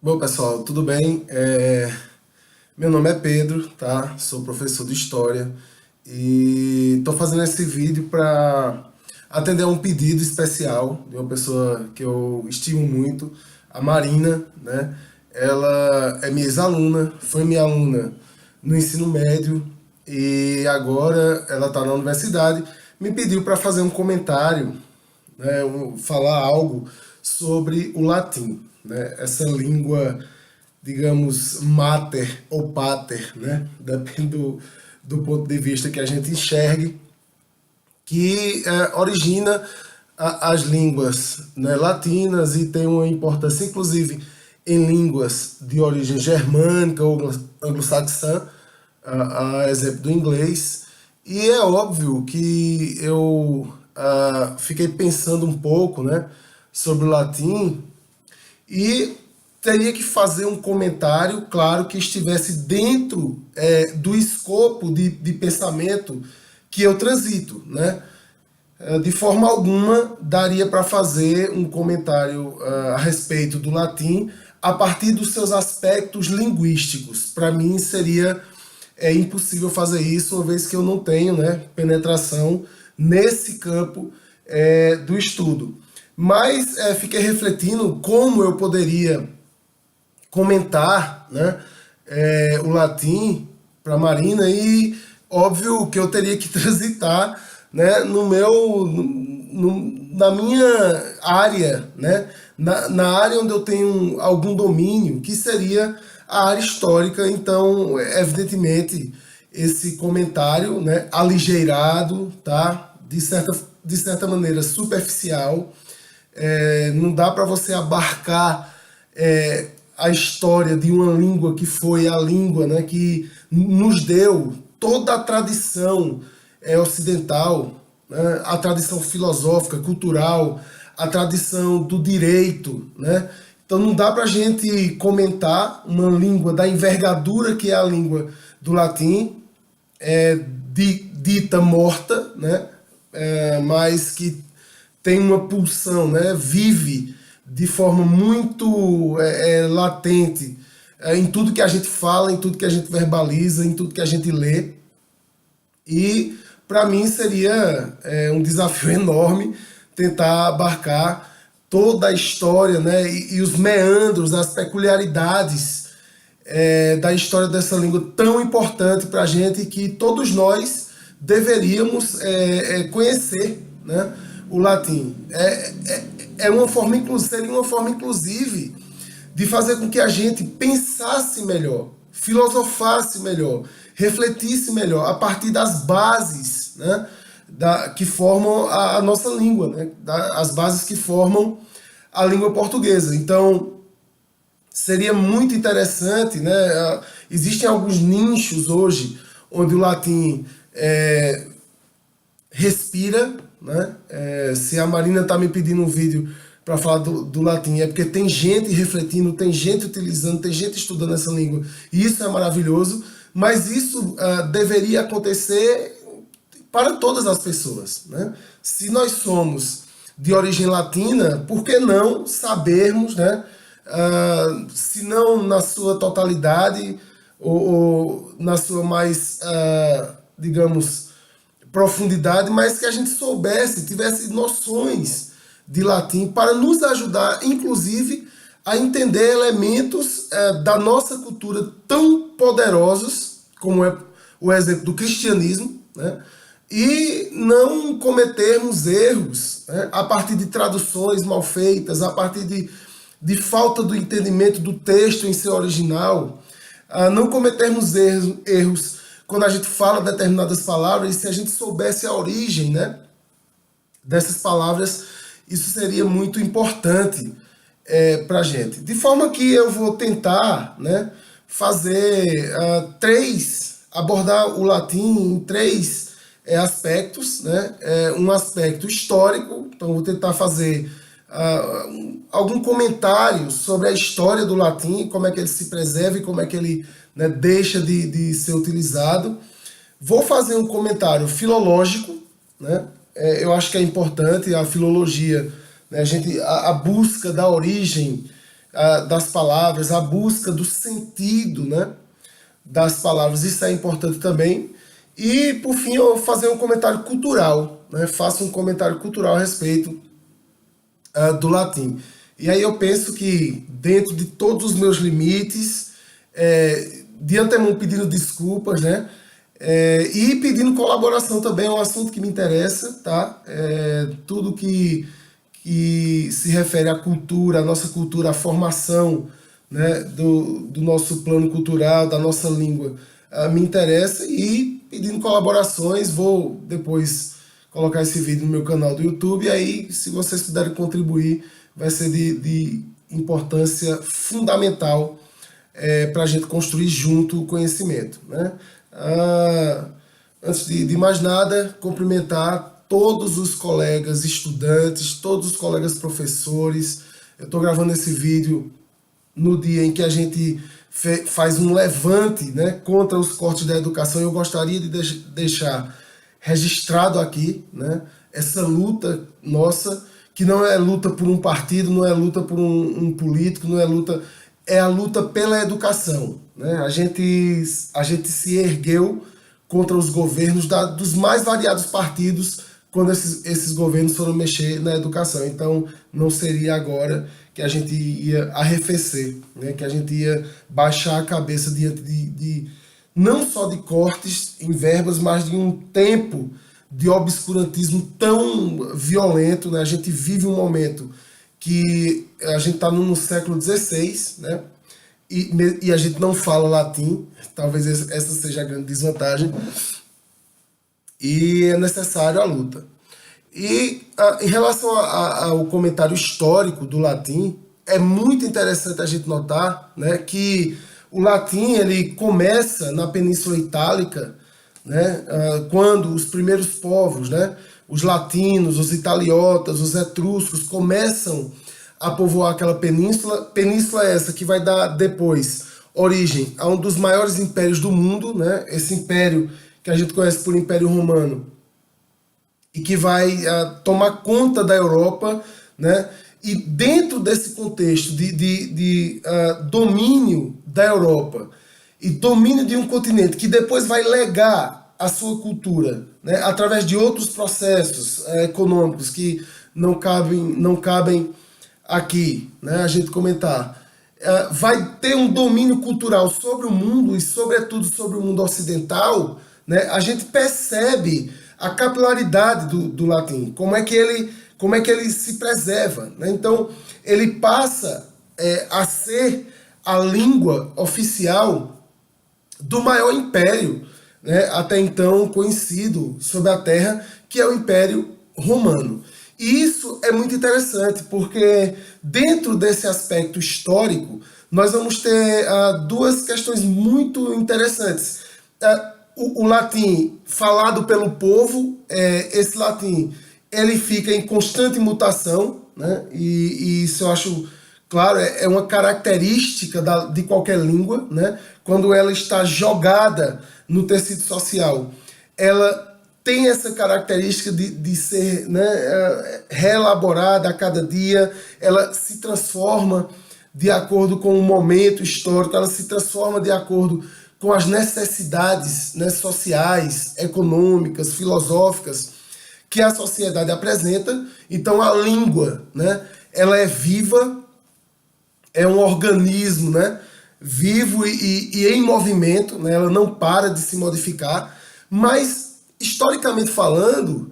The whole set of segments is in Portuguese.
Bom, pessoal, tudo bem? Meu nome é Pedro, tá? Sou professor de História e estou fazendo esse vídeo para atender a um pedido especial de uma pessoa que eu estimo muito, a Marina, né? Ela é minha ex-aluna, foi minha aluna no ensino médio e agora ela está na universidade. Me pediu para fazer um comentário, né, falar algo sobre o latim, né, essa língua, digamos, mater ou pater, né, depende do ponto de vista que a gente enxergue, que origina as línguas, né, latinas e tem uma importância, inclusive, em línguas de origem germânica ou anglo-saxã, a exemplo do inglês. E é óbvio que eu fiquei pensando um pouco, né, sobre o latim e teria que fazer um comentário, claro, que estivesse dentro do escopo de pensamento que eu transito, né? De forma alguma daria para fazer um comentário a respeito do latim a partir dos seus aspectos linguísticos. Para mim seria impossível fazer isso, uma vez que eu não tenho, né, penetração nesse campo do estudo. Mas fiquei refletindo como eu poderia comentar, né, o latim para Marina e óbvio que eu teria que transitar, né, na minha área, né, na área onde eu tenho algum domínio, que seria a área histórica. Então, evidentemente, esse comentário, né, aligeirado, tá, de certa maneira superficial, não dá para você abarcar a história de uma língua que foi a língua, né, que nos deu toda a tradição ocidental, né, a tradição filosófica, cultural, a tradição do direito, né? Então não dá para a gente comentar uma língua da envergadura que é a língua do latim, dita morta, né? Mas que tem uma pulsão, né? Vive de forma muito latente em tudo que a gente fala, em tudo que a gente verbaliza, em tudo que a gente lê. E para mim seria um desafio enorme tentar abarcar toda a história, né, e os meandros, as peculiaridades da história dessa língua tão importante para a gente, que todos nós deveríamos conhecer, né, o latim. Uma forma, seria uma forma, inclusive, de fazer com que a gente pensasse melhor, filosofasse melhor, refletisse melhor a partir das bases, né, que formam a nossa língua, né, as bases que formam a língua portuguesa. Então, seria muito interessante, né? Existem alguns nichos hoje onde o latim respira, né? Se a Marina está me pedindo um vídeo para falar do latim, é porque tem gente refletindo, tem gente utilizando, tem gente estudando essa língua, e isso é maravilhoso, mas isso deveria acontecer para todas as pessoas, né? Se nós somos de origem latina, por que não sabermos, né? Se não na sua totalidade, ou na sua mais, digamos, profundidade, mas que a gente soubesse, tivesse noções de latim para nos ajudar, inclusive, a entender elementos da nossa cultura tão poderosos, como é o exemplo do cristianismo, né? E não cometermos erros, né, a partir de traduções mal feitas, a partir de falta do entendimento do texto em seu original, não cometermos erros quando a gente fala determinadas palavras, e se a gente soubesse a origem, né, dessas palavras, isso seria muito importante para a gente. De forma que eu vou tentar, né, fazer abordar o latim em três aspectos, né? Um aspecto histórico, então vou tentar fazer algum comentário sobre a história do latim, como é que ele se preserva e como é que ele, né, deixa de ser utilizado. Vou fazer um comentário filológico, né? Eu acho que é importante a filologia, né? A busca da origem das palavras, a busca do sentido, né, das palavras, isso é importante também. E, por fim, eu vou fazer um comentário cultural, né, faço um comentário cultural a respeito do latim. E aí eu penso que, dentro de todos os meus limites, de antemão pedindo desculpas, né? E pedindo colaboração também, é um assunto que me interessa, tá? Tudo que se refere à cultura, à nossa cultura, à formação, né, do nosso plano cultural, da nossa língua, me interessa, e pedindo colaborações, vou depois colocar esse vídeo no meu canal do YouTube, e aí, se vocês puderem contribuir, vai ser de importância fundamental para a gente construir junto o conhecimento, né? Antes de mais nada, cumprimentar todos os colegas estudantes, todos os colegas professores. Eu estou gravando esse vídeo no dia em que a gente faz um levante, né, contra os cortes da educação. Eu gostaria de deixar registrado aqui, né, essa luta nossa, que não é luta por um partido, não é luta por um político, não é luta, é a luta pela educação, né? A gente se ergueu contra os governos dos mais variados partidos quando esses governos foram mexer na educação. Então, não seria agora que a gente ia arrefecer, né? Que a gente ia baixar a cabeça diante de não só de cortes em verbas, mas de um tempo de obscurantismo tão violento, né? A gente vive um momento que a gente está no século XVI, né? E a gente não fala latim, talvez essa seja a grande desvantagem, e é necessário a luta. E em relação ao comentário histórico do latim, é muito interessante a gente notar, né, que o latim ele começa na Península Itálica, né, quando os primeiros povos, né, os latinos, os italiotas, os etruscos começam a povoar aquela península essa que vai dar depois origem a um dos maiores impérios do mundo, né, esse império que a gente conhece por Império Romano, e que vai tomar conta da Europa, né? E dentro desse contexto de domínio da Europa e domínio de um continente que depois vai legar a sua cultura, né, através de outros processos econômicos que não cabem aqui, né, a gente comentar, vai ter um domínio cultural sobre o mundo e sobretudo sobre o mundo ocidental, né? A gente percebe a capilaridade do latim, como é que ele se preserva, né? Então, ele passa a ser a língua oficial do maior império, né, até então conhecido sobre a Terra, que é o Império Romano. E isso é muito interessante, porque dentro desse aspecto histórico, nós vamos ter duas questões muito interessantes. O latim falado pelo povo, esse latim, ele fica em constante mutação, né? E isso eu acho, claro, é uma característica de qualquer língua, né? Quando ela está jogada no tecido social, ela tem essa característica de ser, né, reelaborada a cada dia, ela se transforma de acordo com o momento histórico, ela se transforma de acordo com as necessidades, né, sociais, econômicas, filosóficas que a sociedade apresenta. Então a língua, né, ela é viva, é um organismo, né, vivo e em movimento, né, ela não para de se modificar, mas historicamente falando,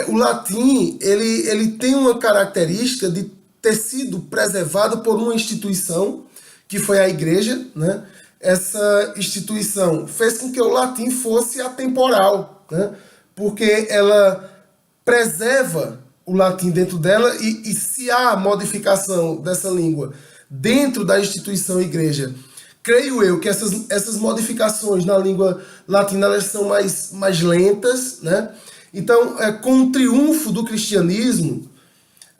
o latim ele tem uma característica de ter sido preservado por uma instituição que foi a igreja, né? Essa instituição fez com que o latim fosse atemporal, né? Porque ela preserva o latim dentro dela, e se há modificação dessa língua dentro da instituição igreja, creio eu que essas modificações na língua latina elas são mais lentas, né? Então, com o triunfo do cristianismo,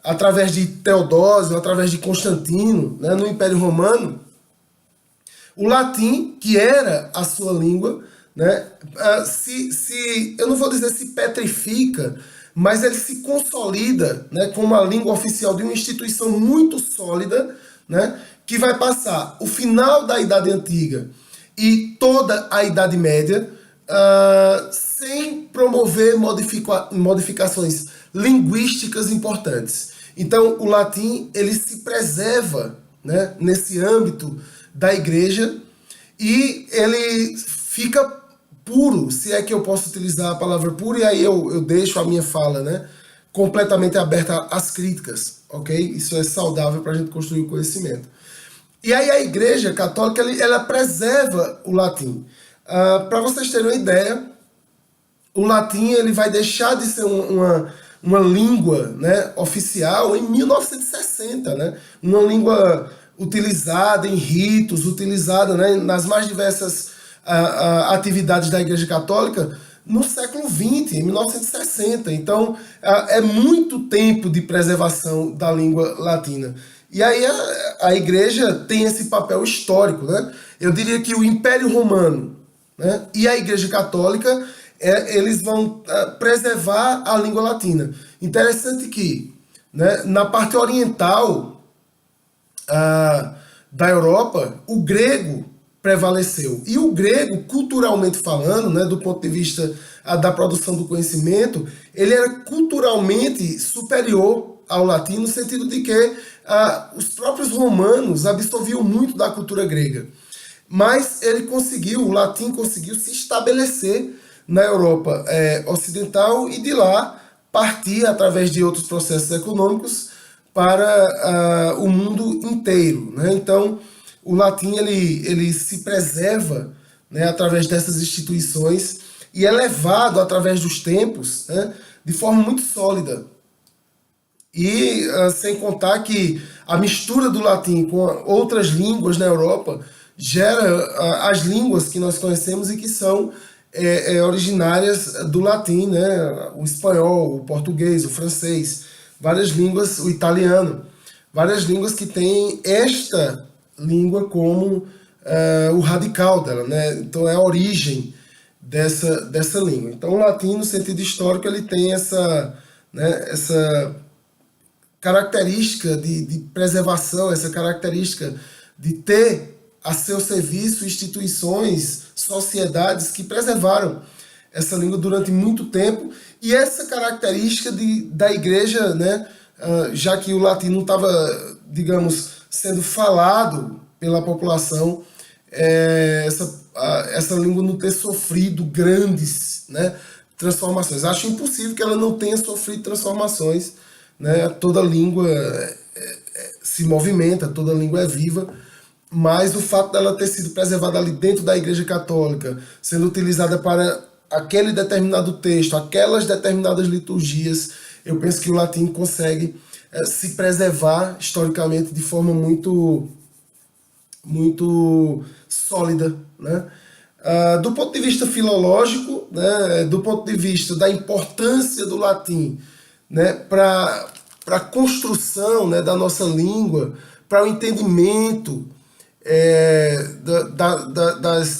através de Teodósio, através de Constantino, né, no Império Romano, o latim, que era a sua língua, né, eu não vou dizer se petrifica, mas ele se consolida, né, como a língua oficial de uma instituição muito sólida, né, que vai passar o final da Idade Antiga e toda a Idade Média sem promover modificações linguísticas importantes. Então, o latim ele se preserva, né, nesse âmbito da igreja e ele fica puro, se é que eu posso utilizar a palavra puro, e aí eu deixo a minha fala, né, completamente aberta às críticas, ok? Isso é saudável para a gente construir o conhecimento. E aí a Igreja Católica ela preserva o latim. Para vocês terem uma ideia, o latim ele vai deixar de ser uma língua, né, oficial em 1960, né? Uma língua utilizada em ritos, utilizada, né, nas mais diversas atividades da Igreja Católica no século XX, em 1960. Então, é muito tempo de preservação da língua latina. E aí a Igreja tem esse papel histórico, né? Eu diria que o Império Romano, né, e a Igreja Católica, eles vão preservar a língua latina. Interessante que, né, na parte oriental da Europa, o grego prevaleceu. E o grego, culturalmente falando, né, do ponto de vista da produção do conhecimento, ele era culturalmente superior ao latim, no sentido de que os próprios romanos absorviam muito da cultura grega. Mas o latim conseguiu se estabelecer na Europa ocidental e de lá partir, através de outros processos econômicos, para o mundo inteiro, né? Então, o latim ele se preserva, né, através dessas instituições e é levado através dos tempos, né, de forma muito sólida. E sem contar que a mistura do latim com outras línguas na Europa gera as línguas que nós conhecemos e que são originárias do latim, né? O espanhol, o português, o francês, várias línguas, o italiano, várias línguas que têm esta língua como o radical dela, né? Então é a origem dessa língua. Então o latim, no sentido histórico, ele tem essa característica de preservação, essa característica de ter a seu serviço instituições, sociedades que preservaram essa língua durante muito tempo, e essa característica da igreja, né, já que o latim não estava, digamos, sendo falado pela população, essa língua não ter sofrido grandes, né, transformações. Acho impossível que ela não tenha sofrido transformações, né? Toda língua se movimenta, toda língua é viva, mas o fato dela ter sido preservada ali dentro da Igreja Católica, sendo utilizada para aquele determinado texto, aquelas determinadas liturgias, eu penso que o latim consegue se preservar historicamente de forma muito, muito sólida, né? Do ponto de vista filológico, né, do ponto de vista da importância do latim, né, para a construção, né, da nossa língua, para o entendimento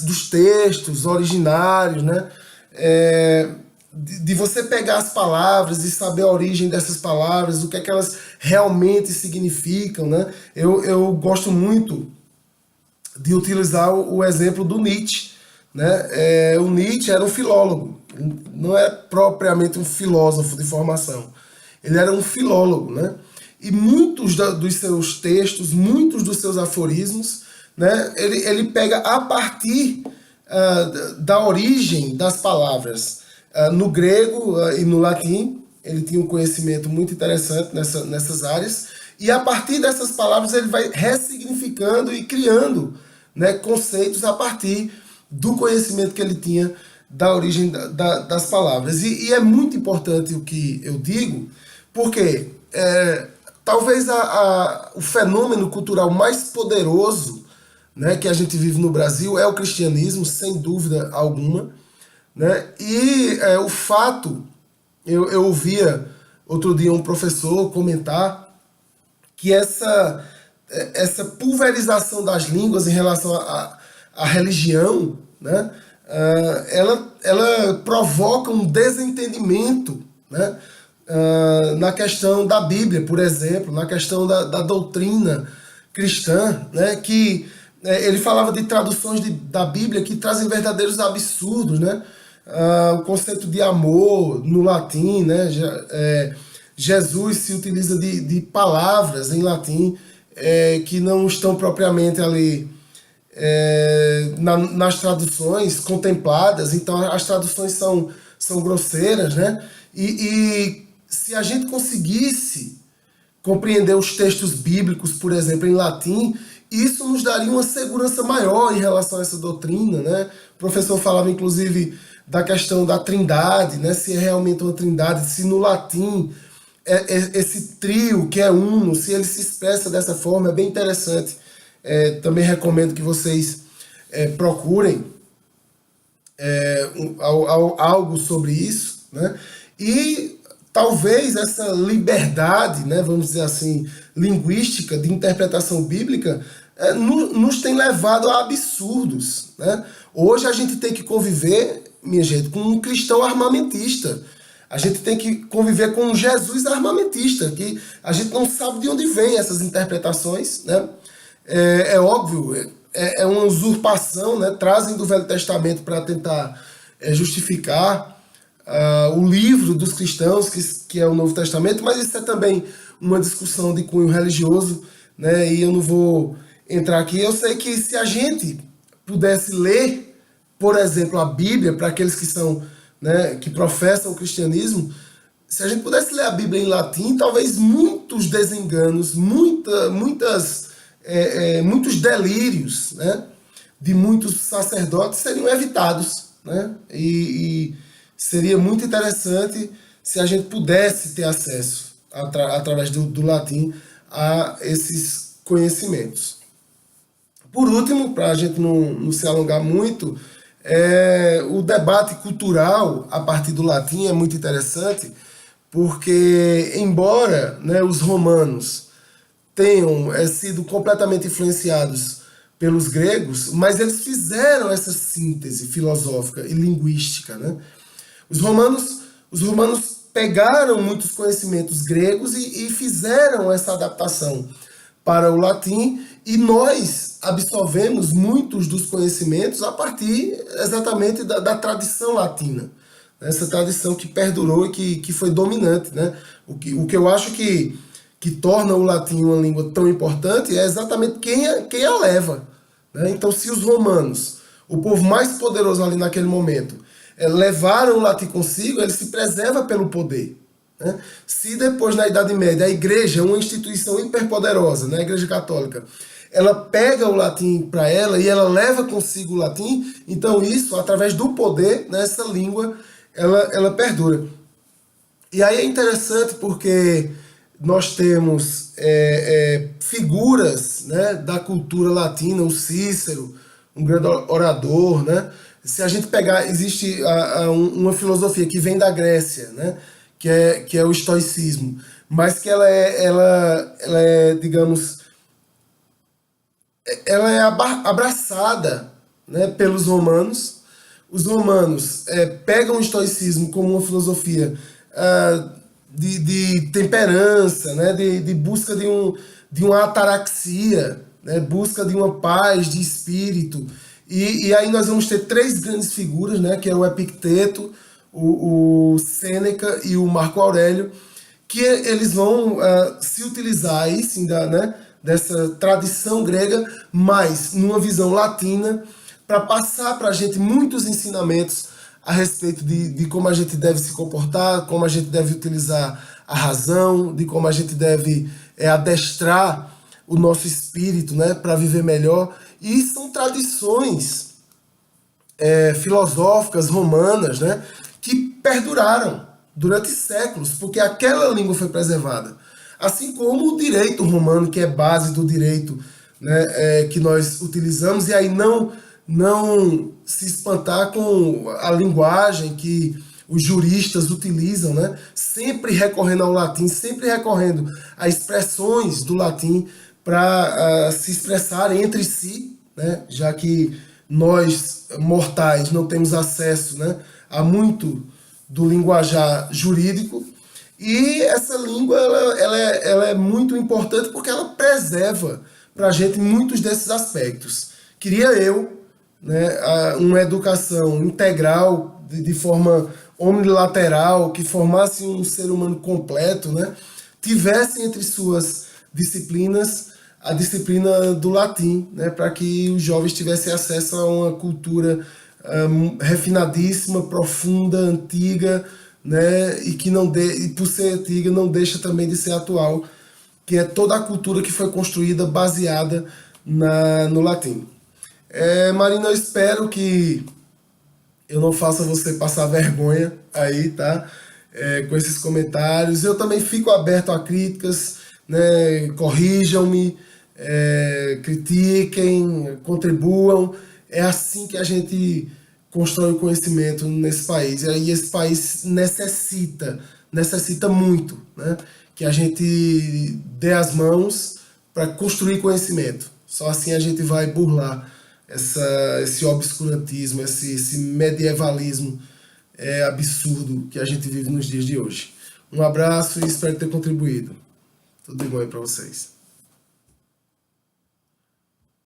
dos textos originários, né, de você pegar as palavras e saber a origem dessas palavras, o que é que elas realmente significam, né? Eu gosto muito de utilizar o exemplo do Nietzsche, né? O Nietzsche era um filólogo, não é propriamente um filósofo de formação. Ele era um filólogo, né? E muitos dos seus textos, muitos dos seus aforismos, né, ele pega a partir da origem das palavras. No grego e no latim, ele tinha um conhecimento muito interessante nessas áreas, e a partir dessas palavras ele vai ressignificando e criando, né, conceitos a partir do conhecimento que ele tinha da origem das palavras. E é muito importante o que eu digo, porque talvez o fenômeno cultural mais poderoso, né, que a gente vive no Brasil é o cristianismo, sem dúvida alguma, né? E o fato, eu ouvia outro dia um professor comentar que essa pulverização das línguas em relação à religião, né, ela provoca um desentendimento, né, na questão da Bíblia, por exemplo, na questão da doutrina cristã, né, que ele falava de traduções da Bíblia que trazem verdadeiros absurdos, né? O conceito de amor no latim, né? Jesus se utiliza de palavras em latim que não estão propriamente ali nas traduções contempladas, então as traduções são grosseiras, né? E se a gente conseguisse compreender os textos bíblicos, por exemplo, em latim, isso nos daria uma segurança maior em relação a essa doutrina, né? O professor falava, inclusive, da questão da trindade, né? Se é realmente uma trindade, se no latim esse trio que é uno, se ele se expressa dessa forma, é bem interessante. Também recomendo que vocês procurem algo sobre isso, né? E talvez essa liberdade, né, vamos dizer assim, linguística de interpretação bíblica nos tem levado a absurdos, né? Hoje a gente tem que conviver, minha gente, com um cristão armamentista. A gente tem que conviver com um Jesus armamentista, que a gente não sabe de onde vem essas interpretações, né? É óbvio, é uma usurpação, né? Trazem do Velho Testamento para tentar justificar o livro dos cristãos, que é o Novo Testamento, mas isso é também uma discussão de cunho religioso, né? E eu não vou entrar aqui. Eu sei que se a gente pudesse ler, por exemplo, a Bíblia, para aqueles que são, né, que professam o cristianismo, se a gente pudesse ler a Bíblia em latim, talvez muitos desenganos, muitos delírios, né, de muitos sacerdotes seriam evitados, né? E seria muito interessante se a gente pudesse ter acesso, através do latim, a esses conhecimentos. Por último, para a gente não se alongar muito, o debate cultural a partir do latim é muito interessante, porque, embora, né, os romanos tenham sido completamente influenciados pelos gregos, mas eles fizeram essa síntese filosófica e linguística, né? Os romanos pegaram muitos conhecimentos gregos e fizeram essa adaptação para o latim, e nós absorvemos muitos dos conhecimentos a partir exatamente da tradição latina. Essa tradição que perdurou e que foi dominante, né? O que eu acho que torna o latim uma língua tão importante é exatamente quem a leva, né? Então, se os romanos, o povo mais poderoso ali naquele momento, levaram o latim consigo, ele se preserva pelo poder, né? Se depois, na Idade Média, a igreja, uma instituição hiperpoderosa, né, a Igreja Católica, ela pega o latim para ela e ela leva consigo o latim, então isso, através do poder, né, essa língua, ela perdura. E aí é interessante porque nós temos figuras, né, da cultura latina, o Cícero, um grande orador, né? Se a gente pegar, existe uma filosofia que vem da Grécia, né, que é o estoicismo, mas que ela é, digamos, ela é abraçada, né, pelos romanos. Os romanos pegam o estoicismo como uma filosofia de temperança, né, de busca de uma ataraxia, né, busca de uma paz de espírito. E aí nós vamos ter três grandes figuras, né, que é o Epicteto, o Sêneca e o Marco Aurélio, que eles vão se utilizar aí sim dessa tradição grega, mas numa visão latina, para passar para a gente muitos ensinamentos a respeito de como a gente deve se comportar, como a gente deve utilizar a razão, de como a gente deve adestrar o nosso espírito, né, para viver melhor. E são tradições filosóficas romanas, né, que perduraram durante séculos, porque aquela língua foi preservada. Assim como o direito romano, que é base do direito, né, que nós utilizamos, e aí não se espantar com a linguagem que os juristas utilizam, né, sempre recorrendo ao latim, sempre recorrendo a expressões do latim para se expressarem entre si, né, já que nós, mortais, não temos acesso, né, a muito do linguajar jurídico. E essa língua ela é muito importante porque ela preserva para a gente muitos desses aspectos. Queria eu, né, uma educação integral, de forma omnilateral, que formasse um ser humano completo, né, tivesse entre suas disciplinas a disciplina do latim, né, para que os jovens tivessem acesso a uma cultura refinadíssima, profunda, antiga, né, e que não e por ser antiga não deixa também de ser atual, que é toda a cultura que foi construída baseada no latim. Marina, eu espero que eu não faça você passar vergonha aí, tá? Com esses comentários. Eu também fico aberto a críticas, né? Corrijam-me, critiquem, contribuam. É assim que a gente constrói o conhecimento nesse país. E aí esse país necessita muito, né? Que a gente dê as mãos para construir conhecimento. Só assim a gente vai burlar esse obscurantismo, esse medievalismo absurdo que a gente vive nos dias de hoje. Um abraço e espero ter contribuído. Tudo de bom aí para vocês.